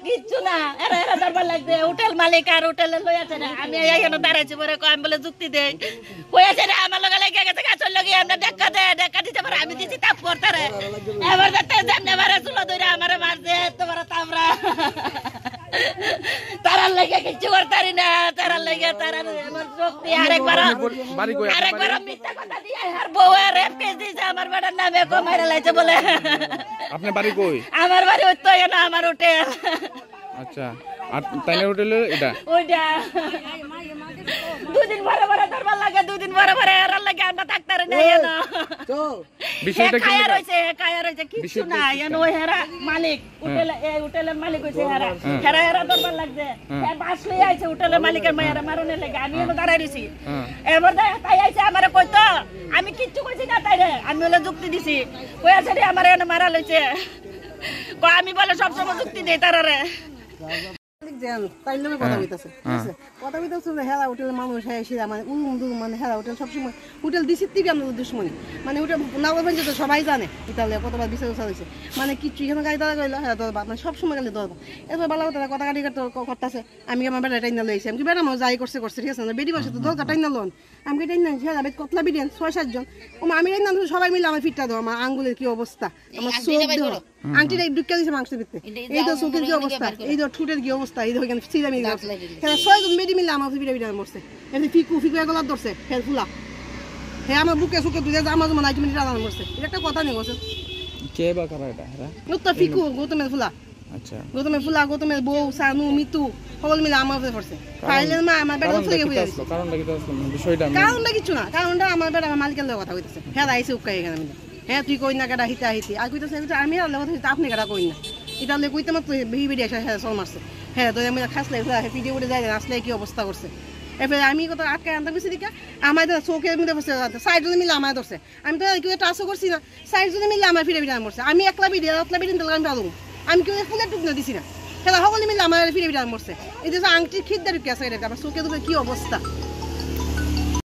কিচ্ছু না দরবার লাগবে হোটেল মালিক আর হোটেলে লই আছে না আমি এখানে দাঁড়াইছি পরে আমি বলে যুক্তি দেই কই আছে না আমার লগে লেগে গেছে গাছের লগে আমরা দেখা দিতে পারে আমি দিছি তাপ করতারে এবার যাতে জানে মারে চুলা ধরে আমারে মারছে তোমার তামরা তারার লাগে কিছু করতারি না তারার লাগে তারা আমার শক্তি আরেকবার মিথ্যা কথা দিয়ে আর বউ রেপ কেস দিয়েছে আমার বেটার নামে কো মাইরা লাইছে বলে আপনার বাড়ি কই আমার বাড়ি ওই তো না আমার হোটেল আচ্ছা আর তাইনের হোটেলে এটা ওইটা দুদিন ভরে ভরে দরবার লাগে দুদিন ভরে ভরে আর লাগে আমরা থাকতারে না এনো তো বিষয়টা কি কায়া রইছে কিছু না এনো ওই হেরা মালিক হোটেল এই হোটেলের মালিক হইছে হেরা দরবার লাগছে এ বাস লই আইছে হোটেলের মালিকের মায়েরা মারনে লাগে আমি এনো দাঁড়াই রইছি এবার তাই আইছে আমারে কইতো আমি কিচ্ছু কইছি না তাইরে আমি হলো যুক্তি দিছি কই আছে রে আমারে এনো মারা লইছে কই আমি বলে সব সময় যুক্তি দেই তারারে হেরা হোটেল মানুষ মানে হেরা হোটেল সবসময় হোটেল দিচ্ছি আমাদের দুশ্মনী মানে ওটা নাগরগঞ্জ তো সবাই জানে ইতালিয়া কতবার বিচার হয়েছে মানে কিছু এখানে গাড়ি দাঁড়া গেলো হ্যাঁ দরবার মানে সবসময় গেলে দরবার এরপর বেলা কথা কথা কাটি করতেছে আমি আমার বেটা টাইনা লইছি আমি বেড়া যাই করছে ঠিক আছে না বেডি বসে তো দরকার টাইনা লোন আমি টাইনা হেরা কতলা বিডিয়ান 6-7 জন আমি টাইনা সবাই মিলে আমার ফিটটা দাও আমার আঙ্গুলের কি অবস্থা আমার চোখ দেওয়া আংটিটা ঢুকে দিয়েছে মাংসের ভিতরে এই তো চোখের কি অবস্থা এই তো ঠুটের কি অবস্থা এই দেখেন সিরামি গাছ 6 জন বেডি মিলে আমার বিড়া মরছে এমনি ফিকু এগুলো ধরছে ফের ফুলা হ্যাঁ আমার বুকে সুকে তুলে আমার মনে 8 মিনিট রান্না মরছে এটা একটা কথা নেই বলছে কে বা কারা এটা তো ফিকু গৌতমের ফুলা আচ্ছা গৌতমের বউ সানু মিতু সকল মিলে আমার উপরে পড়ছে ফাইলের মা আমার বেটা থেকে বুঝে গেছে কারণটা কি তো বিষয়টা কারণটা কিছু না কারণটা আমার বেটা আমার মালিকের লগে কথা কইতেছে হ্যাঁ আইছে উকাই এখানে মিলে হ্যাঁ তুই কই না কাটা হিতা হিতি আর কইতেছে আমি আর লগে কথা আপনি কাটা কই না এটা লগে কইতে মাত্র বেহি এসে হ্যাঁ সল মারছে হ্যাঁ তো আমি খাসলে ভিডিও উঠে যায় আসলে কি অবস্থা করছে এরপরে আমি কত আটকায় আনতে গেছি দিকে আমার চোখের মধ্যে বসে সাইড জনে মিলে আমার ধরছে আমি তো কেউ টাচও করছি না সাইড জনে মিলে আমার ফিরে মরছে আমি একলা বিড়ি আমি পাবো আমি কেউ ফুলের টুকনা দিছি না সেটা সকলে মিলে আমার ফিরে মরছে এই যে আংটির খিদ্দার ঢুকে আছে আমার চোখে কি অবস্থা